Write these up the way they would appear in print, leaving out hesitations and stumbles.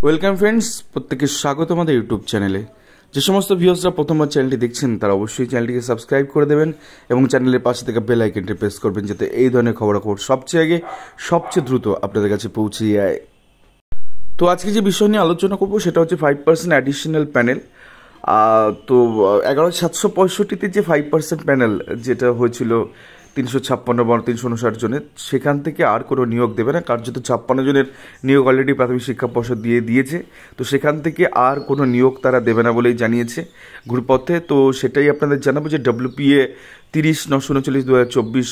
Welcome friends, প্রত্যেককে স্বাগত আমাদের ইউটিউব চ্যানেলে। যে সমস্ত ভিউয়ার্সরা প্রথমবার চ্যানেলটি দেখছেন তারা অবশ্যই চ্যানেলটিকে সাবস্ক্রাইব করে দেবেন এবং চ্যানেলের পাশে থেকে বেল আইকনটি প্রেস করবেন, যাতে এই ধরনের খবরাখবর সবচেয়ে আগে সবচেয়ে দ্রুত আপনাদের কাছে পৌঁছে যায়। তো আজকে যে বিষয় নিয়ে আলোচনা করব সেটা হচ্ছে 5% অ্যাডিশনাল প্যানেল। তো 11,765-তে যে 5% প্যানেল যেটা হয়েছিল 356 বা 359 জনের, সেখান থেকে আর কোনো নিয়োগ দেবে না। কার্যত 56 জনের নিয়োগ অলরেডি প্রাথমিক শিক্ষা পর্ষদ দিয়েছে। তো সেখান থেকে আর কোনো নিয়োগ তারা দেবে না বলেই জানিয়েছে গ্রুপপথে। তো সেটাই আপনাদের জানাবো যে WPA 30/939/2024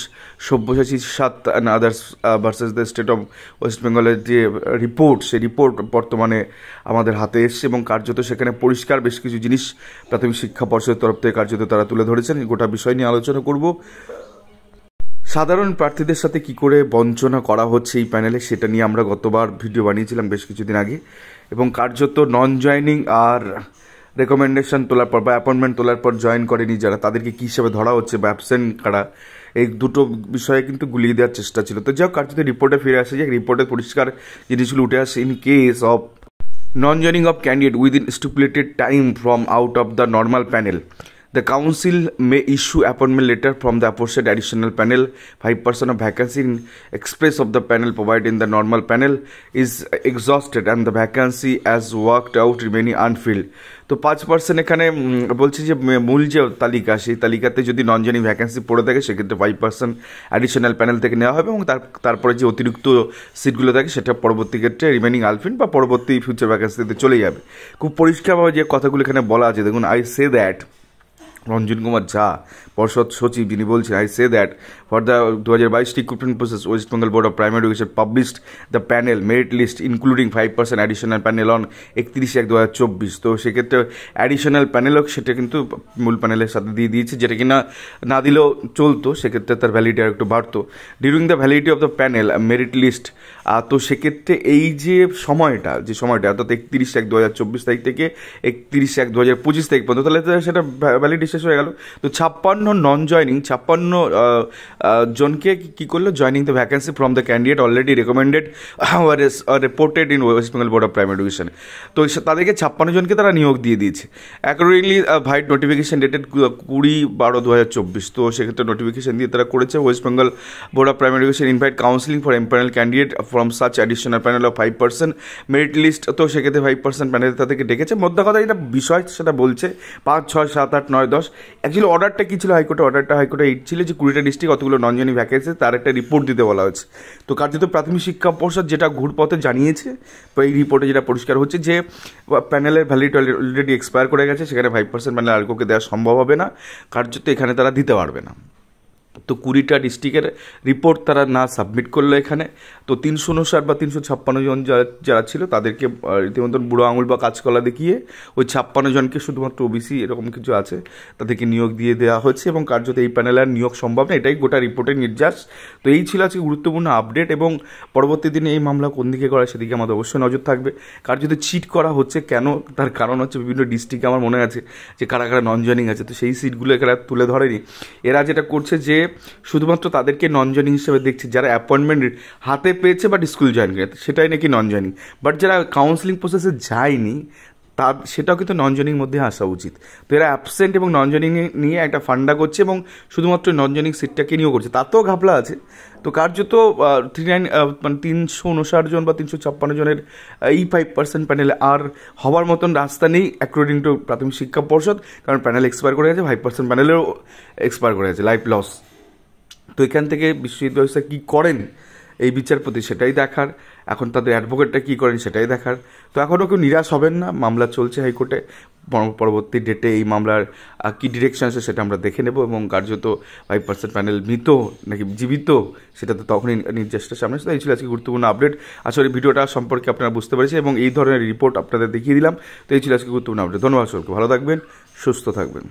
Sabyasachi 7 and others versus the state of West বেঙ্গলের যে রিপোর্ট, সেই রিপোর্ট বর্তমানে আমাদের হাতে এসছে এবং কার্যত সেখানে পরিষ্কার বেশ কিছু জিনিস প্রাথমিক শিক্ষা পর্ষদের তরফ থেকে কার্যত তারা তুলে ধরেছেন। গোটা বিষয় নিয়ে আলোচনা করব। সাধারণ প্রার্থীদের সাথে কি করে বঞ্চনা করা হচ্ছে এই প্যানেলে, সেটা নিয়ে আমরা গতবার ভিডিও বানিয়েছিলাম বেশ কিছুদিন আগে। এবং কার্যত নন জয়নিং আর রেকমেন্ডেশন তোলার পর বা অ্যাপয়েন্টমেন্ট তোলার পর জয়েন করেনি যারা, তাদেরকে কী হিসেবে ধরা হচ্ছে বা অ্যাবসেন্ট কারা, এই দুটো বিষয়ে কিন্তু গুলিয়ে দেওয়ার চেষ্টা ছিল। তো যাই হোক, কার্যত রিপোর্টে ফিরে আসে, যে রিপোর্টে পরিষ্কার জিনিসগুলো উঠে আসে। In case of non-joining of candidate within stipulated time from out of the normal panel, the council may issue appointment letter from the aforesaid additional panel. 5% of vacancy in express of the panel provided in the normal panel is exhausted and the vacancy as worked out remaining unfilled. তো 5% এখানে বলছে যে মূল যে তালিকা, সেই তালিকাতে যদি non joining vacancy পড়ে থাকে সেক্ষেত্রে 5% অ্যাডিশনাল প্যানেল থেকে নেওয়া হবে এবং তারপরে যে অতিরিক্ত সিটগুলো থাকে সেটা পরবর্তী ক্ষেত্রে রিমেনিং আনফিল্ড বা পরবর্তী ফিউচার ভ্যাকেন্সিতে চলে যাবে। খুব পরিষ্কারভাবে যে কথাগুলো এখানে বলা আছে, দেখুন, I say that, Ranjan Kumar Jha পর্ষদ সচিব যিনি বলছেন, I say that for the 2022 recruitment process West Bengal board of primary Education published the panel merit list including 5% additional panel on 31/1/2024। তো সেক্ষেত্রে অ্যাডিশনাল প্যানেলও সেটা কিন্তু মূল প্যানেলের সাথে দিয়ে দিয়েছে, যেটা কিনা না দিলেও চলতো, সেক্ষেত্রে তার ভ্যালিডিটি আর একটু বাড়তো। During the validity of the panel merit list, তো সেক্ষেত্রে এই যে সময়টা অর্থাৎ 31/1/2024 তারিখ থেকে 31/1/2025 তারিখ পর্যন্ত, তাহলে সেটা ভ্যালিডিটি শেষ হয়ে গেল। তো 56 নন জয়নিং 56 জনকে কি করলো, joining the vacancy from the candidate already recommended reported in West Bengal board of primary education. তো তাদেরকে 56 জনকে তারা নিয়োগ দিয়ে দিয়েছে। Accordingly vide notification dated 20/12/2024। তো সেক্ষেত্রে নোটিফিকেশন দিয়ে তারা করেছে, West Bengal board of primary education invite counselling for empanel candidate from such additional panel of 5% merit list. তো সেক্ষেত্রে 5% প্যানেল তাদেরকে ডেকেছে। মধ্যে কথা যেটা বিষয় সেটা বলছে 5, 6, 7, 8, 9, 10। অ্যাকচুয়ালি অর্ডারটা কী ছিল হাইকোর্টে এই ছিল যে 20টা ডিস্ট্রিক্ট কতগুলো নন জয়নিং ভ্যাকেন্সি, তার একটা রিপোর্ট দিতে বলা হয়েছে। তো কার্যত প্রাথমিক শিক্ষা পর্ষদ যেটা ঘুরপথে জানিয়েছে, এই রিপোর্টে যেটা পরিষ্কার হচ্ছে যে প্যানেলের ভ্যালিডিটি অলরেডি এক্সপায়ার করে গেছে, সেখানে 5% প্যানেল আর কাউকে দেওয়া সম্ভব হবে না, কার্যত এখানে তারা দিতে পারবে না। তো 20টা ডিস্ট্রিক্টের রিপোর্ট তারা না সাবমিট করলো এখানে। তো 359 বা 356 জন যারা ছিল তাদেরকে রীতিমতো বুড়ো আঙুল বা কাজকলা দেখিয়ে ওই 56 জনকে, শুধুমাত্র ওবিসি এরকম কিছু আছে, তাদেরকে নিয়োগ দিয়ে দেওয়া হচ্ছে এবং কার্যত এই প্যানেলে আর নিয়োগ সম্ভব না, এটাই গোটা রিপোর্টের নির্যাস। তো এই ছিল আজকে গুরুত্বপূর্ণ আপডেট এবং পরবর্তী দিনে এই মামলা কোন দিকে করা সেদিকে আমাদের অবশ্যই নজর থাকবে। কার্যত চিট করা হচ্ছে কেন, তার কারণ হচ্ছে বিভিন্ন ডিস্ট্রিক্টে আমার মনে আছে যে কারা কারা নন জয়নিং আছে, তো সেই সিটগুলো এরা তুলে ধরেনি। এরা যেটা করছে যে শুধুমাত্র তাদেরকে নন জয়নিং হিসেবে দেখছে যারা অ্যাপয়েন্টমেন্ট হাতে পেয়েছে বাট স্কুল জয়েন করে, সেটাই নাকি নন জয়নিং। বাট যারা কাউন্সিলিং প্রসেসে যায়নি সেটাও কিন্তু নন জয়নিং মধ্যে আসা উচিত। তো এরা অ্যাবসেন্ট এবং নন জয়নিং নিয়ে একটা ফান্ডা করছে এবং শুধুমাত্র নন জয়নিং সিটটাকে নিয়েও করছে, তাতেও ঘাপলা আছে। তো কার্যত 359 জন বা 356 জনের এই 5% প্যানেলে আর হওয়ার মতন রাস্তা নেই অ্যাকর্ডিং টু প্রাথমিক শিক্ষা পর্ষদ, কারণ প্যানেল এক্সপায়ার করে গেছে, 5% প্যানেলেও এক্সপায়ার করে গেছে, লাইফ লস। তো এখান থেকে বিশ্ববিদ্যালয় ব্যবস্থা কী করেন এই বিচারপতি সেটাই দেখার, এখন তাদের অ্যাডভোকেটটা কী করেন সেটাই দেখার। তো এখনও কেউ নিরাশ হবেন না, মামলা চলছে হাইকোর্টে, পরবর্তী ডেটে এই মামলার কী ডিরেকশন আছে সেটা আমরা দেখে নেব এবং কার্যত 5% প্যানেল মৃত নাকি জীবিত সেটা তো তখনই নির্দেশটা সামনে আসবে। এই ছিল আজকে গুরুত্বপূর্ণ আপডেট। আসলে ভিডিওটা সম্পর্কে আপনারা বুঝতে পেরেছেন এবং এই ধরনের রিপোর্ট আপনাদের দেখিয়ে দিলাম। তো এই ছিল আজকে গুরুত্বপূর্ণ আপডেট। ধন্যবাদ সকলকে, ভালো থাকবেন, সুস্থ থাকবেন।